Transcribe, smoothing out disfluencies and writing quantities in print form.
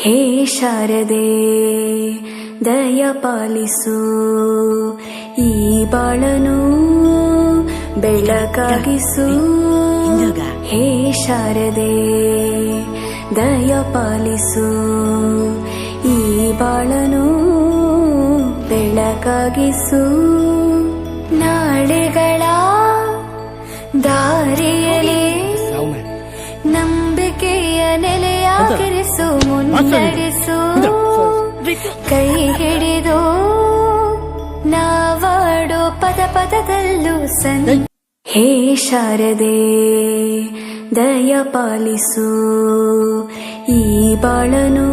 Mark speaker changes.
Speaker 1: ಹೇ ಶಾರದೆ ದಯ ಪಾಲಿಸು, ಈ ಬಾಳನು ಬೆಳಕಾಗಿಸು. ಹೇ ಶಾರದೆ ದಯ ಪಾಲಿಸು, ಈ ಬಾಳನು ಬೆಳಕಾಗಿಸು. ನಾಳೆಗಳ ದಾರಿಯಲ್ಲಿ ನಂಬಿಕೆಯ ನೆಲೆಯಾಗಿರಿಸು, ಮುನ್ನಡೆಸು. ಕೈ ಹಿಡಿದು ನಾವಾಡೋ ಪದ ಪದದಲ್ಲೂ ಹೇ ಶಾರದೆ ದಯ ಪಾಲಿಸು, ಈ ಬಾಳನು